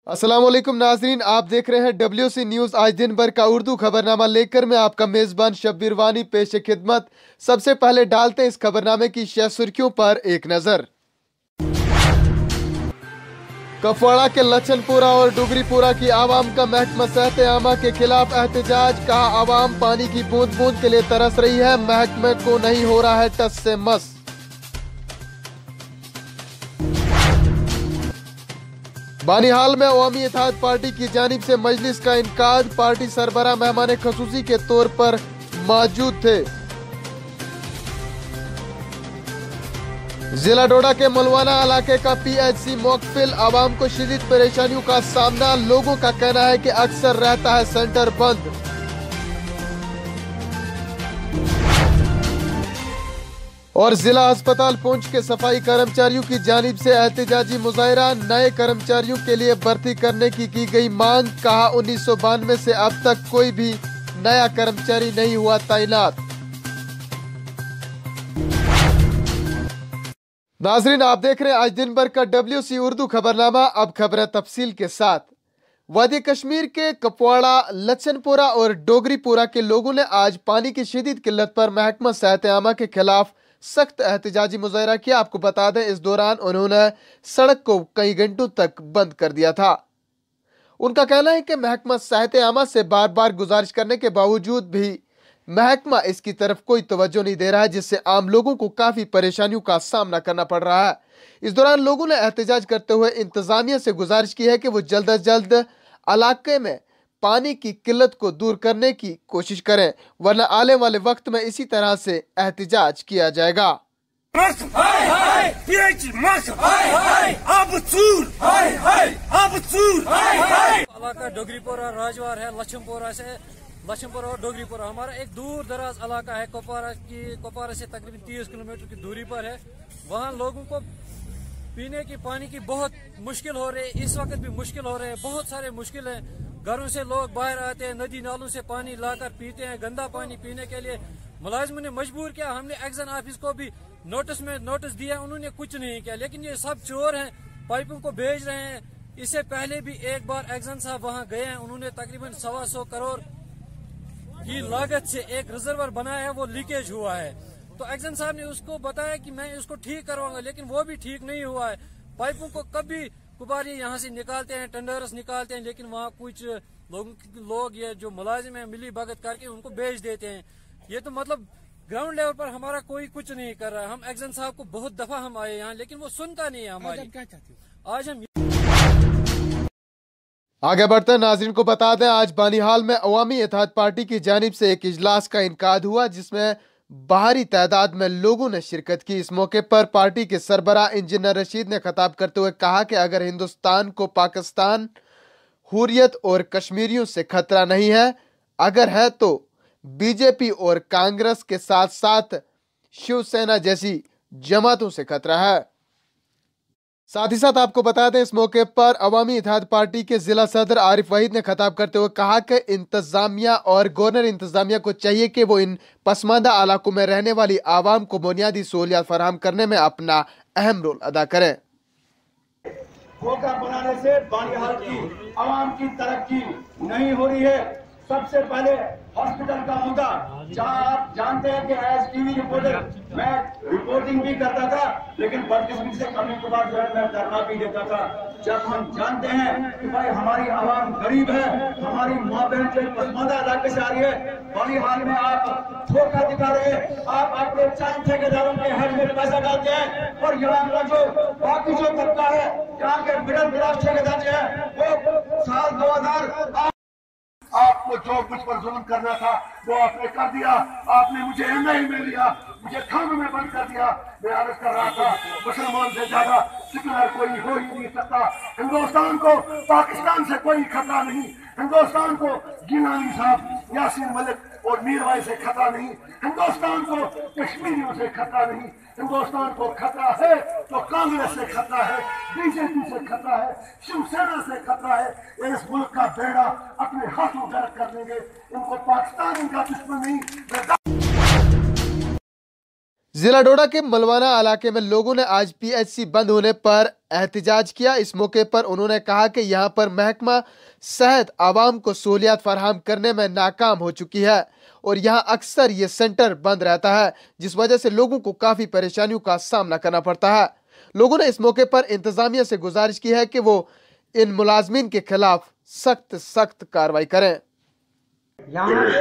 अस्सलाम वालेकुम नाजरीन, आप देख रहे हैं WC न्यूज। आज दिन भर का उर्दू खबरनामा लेकर मैं आपका मेजबान शब्बीर वानी पेश खिदमत। सबसे पहले डालते हैं इस खबरनामे की शह सुर्खियों पर एक नजर। कपवाड़ा के लछनपुरा और डुगरीपुरा की आवाम का महकमा सेहत आमा के खिलाफ एहतजाज। कहा, आवाम पानी की बूंद बूंद के लिए तरस रही है, महकमे को नहीं हो रहा है टस से मस। बानिहाल में अवामी इत्तेहाद पार्टी की जानिब से मजलिस का इनकाद। पार्टी सरबराह मेहमान खसूसी के तौर पर मौजूद थे। जिला डोडा के मुलवाना इलाके का PHC मौकफिल। आवाम को शदीद परेशानियों का सामना। लोगों का कहना है कि अक्सर रहता है सेंटर बंद। और जिला अस्पताल पुंछ के सफाई कर्मचारियों की जानिब से एहतजाजी मुजाहरा। नए कर्मचारियों के लिए भर्ती करने की गई मांग। कहा, 1992 से अब तक कोई भी नया कर्मचारी नहीं हुआ तैनात। नाजरीन, आप देख रहे हैं आज दिन भर का WC उर्दू खबरनामा। अब खबरें तफसील के साथ। वादी कश्मीर के कपवाड़ा, लछनपुरा और डोगरीपुरा के लोगों ने आज पानी की शदीद किल्लत पर महकमा सेहत आमा के खिलाफ सख्त एहतजाजी मुजाहरा किया। आपको बता दें, इस दौरान उन्होंने सड़क को कई घंटों तक बंद कर दिया था। उनका कहना है कि महकमा सेहत आमा से बार बार गुजारिश करने के बावजूद भी महकमा इसकी तरफ कोई तवज्जो नहीं दे रहा है, जिससे आम लोगों को काफी परेशानियों का सामना करना पड़ रहा है। इस दौरान लोगों ने एहतजाज करते हुए इंतजामिया से गुजारिश की है कि वो जल्द अज जल्द इलाके में पानी की किल्लत को दूर करने की कोशिश करें, वरना आने वाले वक्त में इसी तरह से एहतजाज किया जाएगा। डोगरीपुरा राजवार है, लछनपुरा और डोगरीपुरा हमारा एक दूर दराज इलाका है। कुपवारा से तकरीबन 30 किलोमीटर की दूरी पर है। वहाँ लोगों को पीने की पानी की बहुत मुश्किल हो रही है। इस वक्त भी मुश्किल हो रहे हैं, बहुत सारे मुश्किल है। घरों से लोग बाहर आते हैं, नदी नालों से पानी लाकर पीते हैं। गंदा पानी पीने के लिए मुलाजिमों ने मजबूर किया। हमने एक्शन ऑफिस को भी नोटिस दिया, उन्होंने कुछ नहीं किया। लेकिन ये सब चोर हैं, पाइपों को भेज रहे हैं। इससे पहले भी एक बार एक्शन साहब वहाँ गए हैं, उन्होंने तकरीबन 125 करोड़ की लागत से एक रिजर्वर बनाया है, वो लीकेज हुआ है। तो एक्शन साहब ने उसको बताया कि मैं इसको ठीक करवाऊंगा, लेकिन वो भी ठीक नहीं हुआ है। पाइपों को कभी कुबारी यहाँ से निकालते हैं, टेंडर्स निकालते हैं, लेकिन वहाँ कुछ लोग ये जो मुलाजिम है मिली भगत करके उनको बेच देते हैं। ये तो मतलब ग्राउंड लेवल पर हमारा कोई कुछ नहीं कर रहा है। हम एक्शन साहब को बहुत दफा हम आए यहाँ, लेकिन वो सुनता नहीं है हमारी। आज हम आगे बढ़ते हैं। नाज़रीन को बता दें, आज बानिहाल में अवामी इत्तेहाद पार्टी की जानिब से एक इजलास का इनकाद हुआ, जिसमें भारी तादाद में लोगों ने शिरकत की। इस मौके पर पार्टी के सरबराह इंजीनियर रशीद ने खिताब करते हुए कहा कि अगर हिंदुस्तान को पाकिस्तान, हुर्रियत और कश्मीरियों से खतरा नहीं है, अगर है तो BJP और कांग्रेस के साथ साथ शिवसेना जैसी जमातों से खतरा है। साथ ही साथ आपको बता दें, इस मौके पर अवामी इत्तेहाद पार्टी के जिला सदर आरिफ वहीद ने खिताब करते हुए कहा कि इंतजामिया और गवर्नर इंतजामिया को चाहिए कि वो इन पसमानदा इलाकों में रहने वाली आवाम को बुनियादी सहूलियात फराहम करने में अपना अहम रोल अदा करें। खोखा बनाने से बानिहाल की आवाम की तरक्की नहीं हो रही है। सबसे पहले हॉस्पिटल का मुद्दा, जहाँ आप जानते हैं कि एज TV रिपोर्टर मैं रिपोर्टिंग भी करता था, लेकिन बदकिस्मती से कभी कभार जो है मैं धरना भी देता था। जब हम जानते हैं कि भाई हमारी आवाम गरीब है, हमारी माँ बहन जो पसमानदा इलाके से आ रही है, बानिहाल में आप धोखा दिखा रहे हैं। आप अपने चंद ठेकेदारों के हेड में पैसा डालते हैं, और यहाँ का जो बाकी जो तबका है, यहाँ के मिडिल क्लास ठेकेदार जो है, वो साल 2000 आपको जो मुझ पर जुल्म करना था वो आपने कर दिया। आपने मुझे MI में लिया, मुझे खानों में बंद कर दिया। मैं अर्ज कर रहा था, मुसलमान से ज्यादा सिकलर कोई हो ही नहीं सकता। हिंदुस्तान को पाकिस्तान से कोई खतरा नहीं, हिंदुस्तान को गिलानी साहब, यासीन मलिक और मीरवाई से खतरा नहीं, हिंदुस्तान को कश्मीरियों से खतरा नहीं। हिंदुस्तान को खतरा है तो कांग्रेस से खतरा है, BJP से खतरा है, शिवसेना से खतरा है। इस मुल्क का बेड़ा अपने हाथों गर्क कर लेंगे। इनको पाकिस्तान इनका दुश्मन नहीं। जिला डोडा के मलवाना इलाके में लोगों ने आज पीएचसी बंद होने पर एहतजाज किया। इस मौके पर उन्होंने कहा कि यहां पर महकमा सेहत आवाम को सहूलियात फराहम करने में नाकाम हो चुकी है और यहां अक्सर ये सेंटर बंद रहता है, जिस वजह से लोगों को काफी परेशानियों का सामना करना पड़ता है। लोगों ने इस मौके पर इंतजामिया से गुजारिश की है कि वो इन मुलाजमीन के खिलाफ सख्त कार्रवाई करें। यहाँ पे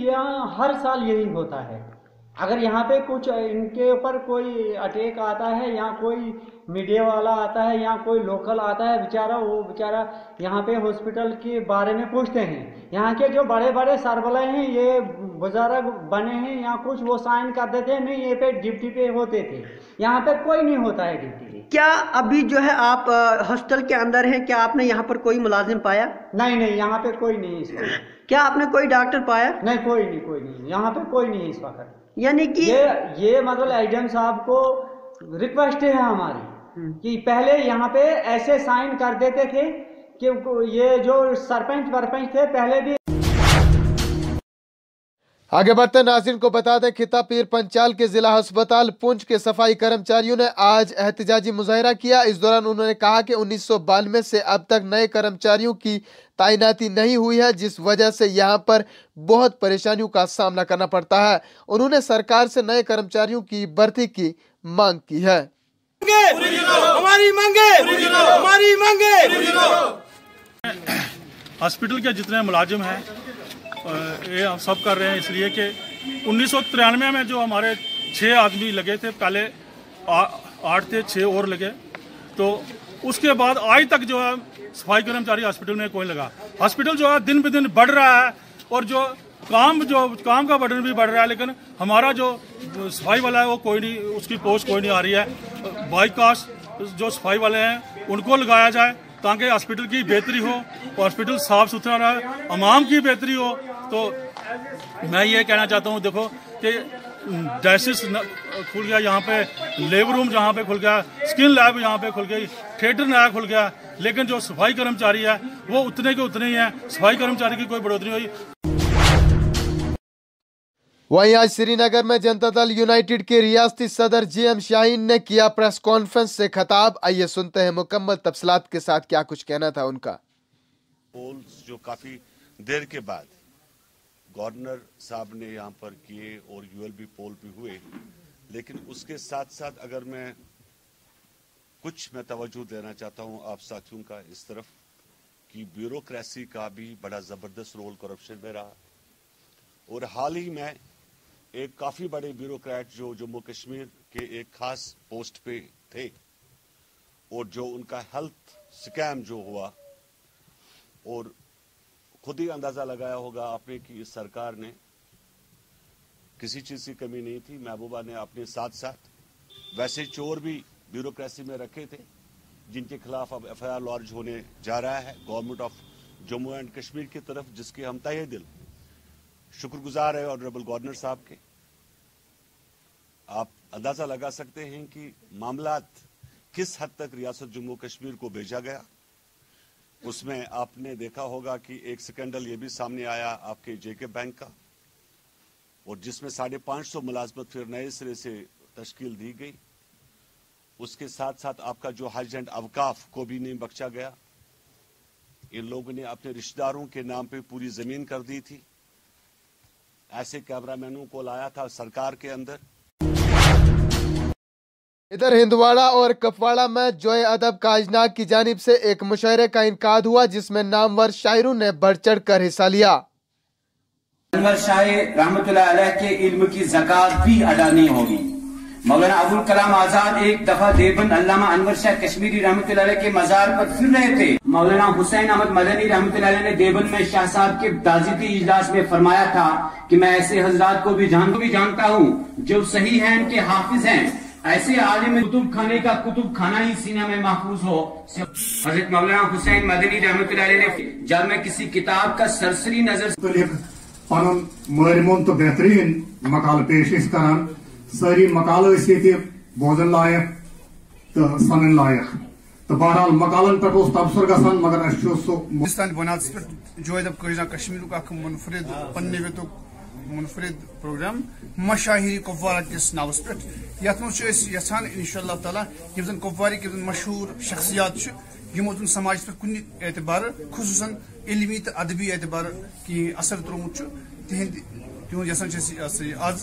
यहाँ हर साल यही होता है। अगर यहाँ पे कुछ इनके ऊपर कोई अटैक आता है या कोई मीडिया वाला आता है या कोई लोकल आता है, वो बेचारा यहाँ पे हॉस्पिटल के बारे में पूछते हैं। यहाँ के जो बड़े बड़े सरबले हैं, ये बुजुर्ग बने हैं या कुछ, वो साइन कर देते हैं, नहीं ये पे ड्यूटी पे होते थे। यहाँ पे कोई नहीं होता है ड्यूटी पे। क्या अभी जो है आप हॉस्टल के अंदर हैं, क्या आपने यहाँ पर कोई मुलाजिम पाया? नहीं, यहाँ पे कोई नहीं है। क्या आपने कोई डॉक्टर पाया? नहीं, कोई नहीं, यहाँ पे कोई नहीं है इस वक्त। यानी कि ये मतलब एडम साहब को रिक्वेस्ट है हमारी कि पहले यहाँ पे ऐसे साइन कर देते थे कि ये जो सरपंच थे पहले भी। आगे बढ़ते नाज़रीन को बता दें, खिता पीर पंचाल के जिला अस्पताल पुंछ के सफाई कर्मचारियों ने आज एहतजाजी मुजाहरा किया। इस दौरान उन्होंने कहा कि 1992 से अब तक नए कर्मचारियों की तैनाती नहीं हुई है, जिस वजह से यहां पर बहुत परेशानियों का सामना करना पड़ता है। उन्होंने सरकार से नए कर्मचारियों की भर्ती की मांग की है। हमारी मांगे हॉस्पिटल के जितने मुलाजिम हैं ये हम सब कर रहे हैं, इसलिए कि 1993 में जो हमारे 6 आदमी लगे थे, पहले 8 थे, 6 और लगे, तो उसके बाद आज तक जो है सफाई कर्मचारी हॉस्पिटल में कोई लगा। हॉस्पिटल जो है दिन ब दिन बढ़ रहा है और जो काम का बर्डन भी बढ़ रहा है, लेकिन हमारा जो सफाई वाला है वो कोई नहीं, उसकी पोस्ट कोई नहीं आ रही है। बाईकास्ट जो सफाई वाले हैं उनको लगाया जाए ताकि हॉस्पिटल की बेहतरी हो, हॉस्पिटल साफ सुथरा रहे, आवाम की बेहतरी हो। तो मैं ये कहना चाहता हूँ, देखो कि डायसिस खुल गया, यहाँ पे लेबर रूम जहाँ पे खुल गया, स्किन लैब यहाँ पे खुल गई, थिएटर नया खुल गया, लेकिन जो सफाई कर्मचारी है वो उतने के उतने ही है। सफाई कर्मचारी की कोई बढ़ोतरी हुई। वहीं आज श्रीनगर में जनता दल यूनाइटेड के रियासती सदर जीएम शाहीन ने किया प्रेस कॉन्फ्रेंस से खिताब। आइए सुनते हैं मुकम्मल तफसीलात के साथ क्या कुछ कहना था उनका। पोल्स जो काफी देर के बाद गवर्नर साहब ने यहाँ पर किए और यूएलबी पोल भी हुए, लेकिन उसके साथ साथ अगर मैं तवज्जो देना चाहता हूँ आप साथियों का इस तरफ कि ब्यूरोक्रेसी का भी बड़ा जबरदस्त रोल करप्शन में रहा। और हाल ही में एक काफी बड़े ब्यूरोक्रेट जो जम्मू कश्मीर के एक खास पोस्ट पे थे और जो उनका हेल्थ स्कैम जो हुआ, और खुद ही अंदाजा लगाया होगा आपने कि इस सरकार ने किसी चीज की कमी नहीं थी। महबूबा ने अपने साथ साथ वैसे चोर भी ब्यूरोक्रेसी में रखे थे जिनके खिलाफ अब एफआईआर लॉन्च होने जा रहा है government of Jammu and Kashmir की तरफ, जिसके हम तहे दिल शुक्रगुजार है ऑनरेबल गवर्नर साहब के। आप अंदाजा लगा सकते हैं कि मामलात किस हद तक रियासत जम्मू कश्मीर को भेजा गया। उसमें आपने देखा होगा कि एक स्कैंडल ये भी सामने आया आपके जेके बैंक का, और जिसमें 550 मुलाजमत फिर नए सिरे से तश्कील दी गई। उसके साथ साथ आपका जो हज एंड अवकाफ को भी नहीं बख्शा गया। इन लोगों ने अपने रिश्तेदारों के नाम पे पूरी जमीन कर दी थी। ऐसे कैमरामैनों को लाया था सरकार के अंदर। इधर हिंदवाड़ा और कपवाड़ा में जोए अदब काजनाग की जानिब से एक मुशायरे का इनकाद हुआ, जिसमें नामवर शायरों ने बढ़ चढ़ कर हिस्सा लिया। अनवर शाह रहमतुल्लाह अलैह के इल्म की ज़कात भी अदा नहीं होगी। मौलाना अबुल कलाम आजाद एक दफा देवबंद अल्लामा अनवर शाह कश्मीरी रहमतुल्लाह अलैह के मजार पर फिर रहे थे। मौलाना हुसैन अहमद मदनी रहमतुल्लाह अलैह ने देवबंद में शाह साहब के ताज़ीती इजलास में फरमाया था कि मैं ऐसे हजरात को भी जानता हूँ जो सही है, इनके हाफिज हैं। ऐसे आलिम कुतुब खाने का कुतुब खाना ही सीना में महफूज हो। हजरत मौलाना हुसैन मदनी रहमतुल्लाह अलैह ने जब मैं किसी किताब का सरसरी नजर पन मरमोन तो बेहतरीन मकाल पेश करान, सारी मकाल बोजन लायक तो सन लायक, तो बहरहाल मकालन पे तबसर गसान, मगर पाकिस्तान बनात पे जो कश्मीर का मुनफरिद पन्ने मुनफरिद प्रोग्राम मशाहिरी कुपवारा किस नावस पे यथ मज यहान इंशाअल्लाह ताला यम जन कुपवारी के मशहूर शख्सियात यमो जन समाज पे कुन एतबार खुसूसन इल्मी तो अदबी एतबार की असर त्रोमुत तिहद यहान आज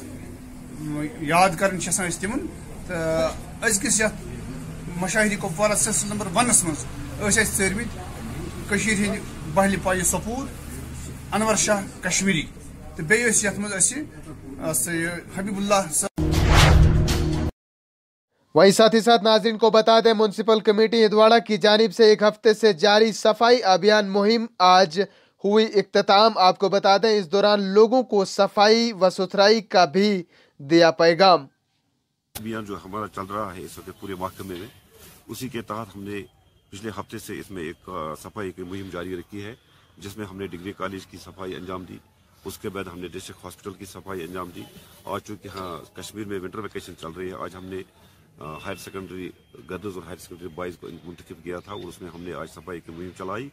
याद कर तिमन तो अजकिस मशाहिरी कुपवारा सिलसिल नंबर 1 मज चरमित हंद बहल पाई सपूर अनवर शाह कश्मीरी तो बेस हबीबुल्लाह। वहीं साथ ही साथ नाजरीन को बता दें, म्युनिसिपल कमेटी हिंदवाड़ा की जानिब से एक हफ्ते से जारी सफाई अभियान मुहिम आज हुई इख्तिताम। आपको बता दें इस दौरान लोगों को सफाई व सुथराई का भी दिया पैगाम। अभियान जो हमारा चल रहा है इस वक्त पूरे महकमे में, उसी के तहत हमने पिछले हफ्ते से इसमें एक सफाई की मुहिम जारी रखी है, जिसमें हमने डिग्री कॉलेज की सफाई अंजाम दी। उसके बाद हमने डिस्ट्रिक्ट हॉस्पिटल की सफाई अंजाम दी। और चूँकि हाँ कश्मीर में विंटर वेकेशन चल रही है, आज हमने हायर सेकेंडरी गर्ल्स और हायर सेकेंडरी बॉयज़ को मुंतखब किया था और उसमें हमने आज सफाई की मुहिम चलाई,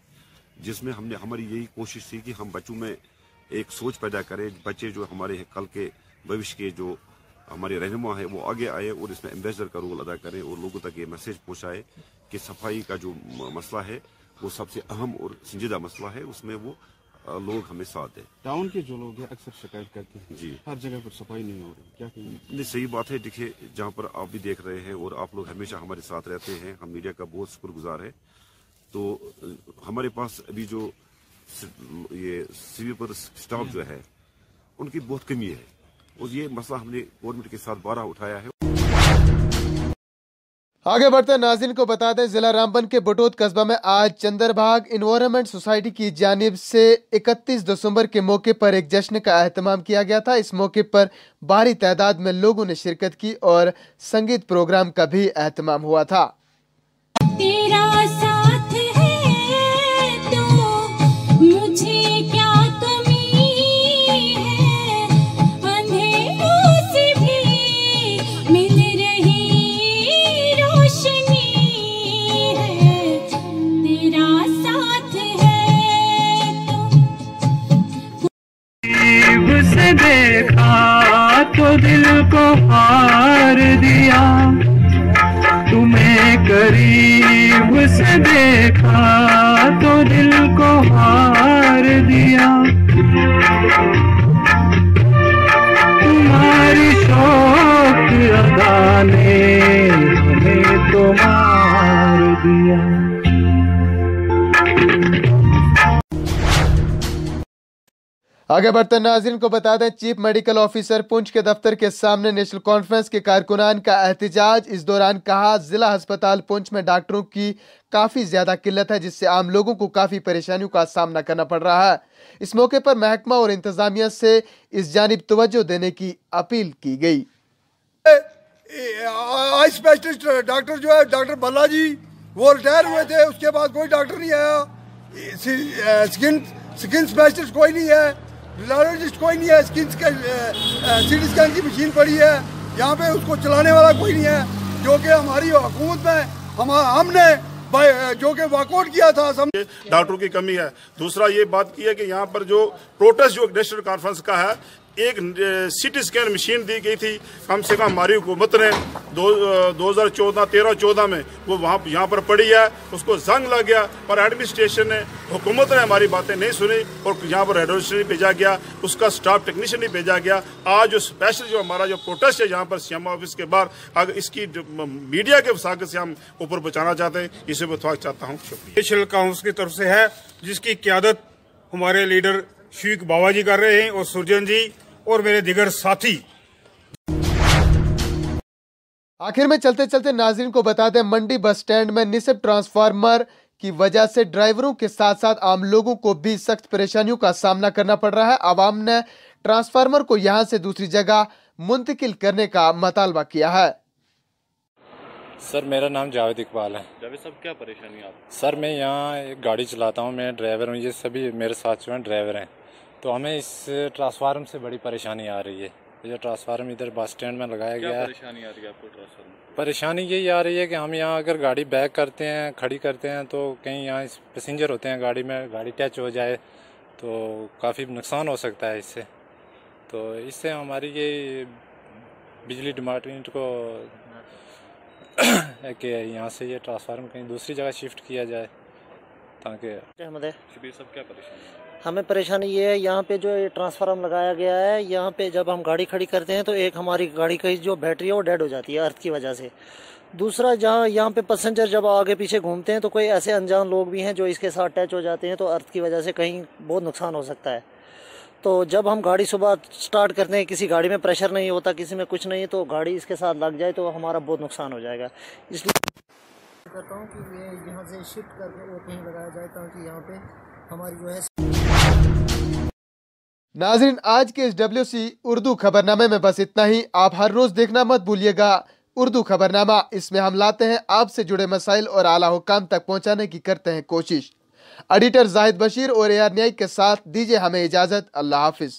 जिसमें हमने हमारी यही कोशिश थी कि हम बच्चों में एक सोच पैदा करें। बच्चे जो हमारे कल के भविष्य के जो हमारे रहनुमा है वो आगे आए और इसमें एम्बेसडर का रोल अदा करें और लोगों तक ये मैसेज पहुँचाए कि सफाई का जो मसला है वो सबसे अहम और संजीदा मसला है, उसमें वो लोग हमें साथ दें। टाउन के जो लोग हैं अक्सर शिकायत करते हैं जी हर जगह पर सफाई नहीं हो रही, क्या कहेंगे? नहीं, सही बात है। देखिए, जहाँ पर आप भी देख रहे हैं और आप लोग हमेशा हमारे साथ रहते हैं, हम मीडिया का बहुत शुक्रगुजार है। तो हमारे पास अभी जो ये स्वीपर स्टाफ जो है उनकी बहुत कमी है और ये मसला हमने गवर्नमेंट के साथ 12 उठाया है। आगे बढ़ते नाज़रीन को बता दें, जिला रामबन के बटोत कस्बा में आज चंदरबाग इन्वायरमेंट सोसाइटी की जानिब से 31 दिसंबर के मौके पर एक जश्न का एहतमाम किया गया था। इस मौके पर भारी तादाद में लोगों ने शिरकत की और संगीत प्रोग्राम का भी एहतमाम हुआ था। तेरा साथ है तो मुझे क्या कमी है, अंधेरों से भी मिल रही रोशनी है, तेरा साथ है तो से देखा तो दिल को हार दिया, तुम्हें करीब से देखा तो दिल को हार दिया, तुम्हारी शौक अदा ने हमें तो मार दिया। आगे बढ़ते नाज़रीन को बता दें, चीफ मेडिकल ऑफिसर पुंछ के दफ्तर के सामने नेशनल कॉन्फ्रेंस के कारकुनान का एहतजाज। इस दौरान कहा, जिला अस्पताल पुंछ में डॉक्टरों की काफी ज्यादा किल्लत है, जिससे आम लोगों को काफी परेशानियों का सामना करना पड़ रहा है। इस मौके पर महकमा और इंतजामिया से इस जानिब तवज्जो देने की अपील की गई। आई स्पेशलिस्ट डॉक्टर जो है डॉक्टर बालाजी वो रिटायर हुए थे, उसके बाद कोई डॉक्टर नहीं आया। स्किन स्पेशलिस्ट कोई नहीं है, रेडियोलॉजिस्ट कोई नहीं है, स्किन सीटी स्कैन की मशीन पड़ी है यहाँ पे, उसको चलाने वाला कोई नहीं है, जो कि हमारी हुकूमत में हमने जो कि वॉकआउट किया था। डॉक्टरों की कमी है। दूसरा ये बात की है कि यहाँ पर जो प्रोटेस्ट जो नेशनल कॉन्फ्रेंस का है, एक सीटी स्कैन मशीन दी गई थी कम से कम हमारी हुकूमत ने 2013-14 में वो यहाँ पर पड़ी है, उसको जंग लग गया पर एडमिनिस्ट्रेशन ने हुकूमत ने हमारी बातें नहीं सुनी और यहाँ पर रेडियोलॉजिस्ट नहीं भेजा गया, उसका स्टाफ टेक्नीशियन नहीं भेजा गया। आज जो स्पेशल जो हमारा जो प्रोटेस्ट है यहाँ पर सीएम ऑफिस के बाहर, अगर इसकी मीडिया के वसाकत से हम ऊपर पहुँचाना चाहते हैं, इसे बता चाहता हूँ। नेशनल काउंसिल की तरफ से है, जिसकी क़यादत हमारे लीडर शेख बाबा जी कर रहे हैं और सुरजन जी और मेरे दिगर साथी। आखिर में चलते चलते नाज़रीन को बता दें, मंडी बस स्टैंड में निस्ब ट्रांसफार्मर की वजह से ड्राइवरों के साथ साथ आम लोगों को भी सख्त परेशानियों का सामना करना पड़ रहा है। आवाम ने ट्रांसफार्मर को यहां से दूसरी जगह मुंतकिल करने का मुतालबा किया है। सर, मेरा नाम जावेद इकबाल है। जावेद साहब, क्या परेशानी आप? सर, मैं यहाँ एक गाड़ी चलाता हूँ, मैं ड्राइवर हूँ, ये सभी मेरे साथ जो हैं ड्राइवर हैं, तो हमें इस ट्रांसफार्मर से बड़ी परेशानी आ रही है। ये ट्रांसफार्मर इधर बस स्टैंड में लगाया गया है। क्या परेशानी आ रही है आपको ट्रांसफार्मर? परेशानी यही आ रही है कि हम यहाँ अगर गाड़ी बैक करते हैं, खड़ी करते हैं, तो कहीं यहाँ पैसेंजर होते हैं गाड़ी में, गाड़ी टच हो जाए तो काफ़ी नुकसान हो सकता है इससे। तो इससे हमारी ये बिजली डिपार्टमेंट को कि यहाँ से ये ट्रांसफार्मर कहीं दूसरी जगह शिफ्ट किया जाए ताकि। शबीर साहब क्या परेशानी है? हमें परेशानी ये है, यहाँ पे जो ये ट्रांसफार्मर लगाया गया है, यहाँ पे जब हम गाड़ी खड़ी करते हैं तो एक हमारी गाड़ी की जो बैटरी है वो डेड हो जाती है अर्थ की वजह से। दूसरा, जहाँ यहाँ पे पैसेंजर जब आगे पीछे घूमते हैं तो कोई ऐसे अनजान लोग भी हैं जो इसके साथ टच हो जाते हैं, तो अर्थ की वजह से कहीं बहुत नुकसान हो सकता है। तो जब हम गाड़ी सुबह स्टार्ट करते हैं, किसी गाड़ी में प्रेशर नहीं होता, किसी में कुछ नहीं, तो गाड़ी इसके साथ लग जाए तो हमारा बहुत नुकसान हो जाएगा। इसलिए करता हूँ कि ये यहाँ से शिफ्ट करके वो कहीं लगाया जाए ताकि यहाँ पे हमारी जो है। नाज़रीन, आज के इस WC उर्दू खबरनामे में बस इतना ही। आप हर रोज देखना मत भूलिएगा उर्दू खबरनामा। इसमें हम लाते हैं आपसे जुड़े मसाइल और आला हुकाम तक पहुँचाने की करते हैं कोशिश। एडिटर जाहिद बशीर और AR न्यायिक के साथ दीजिए हमें इजाजत। अल्लाह हाफिज।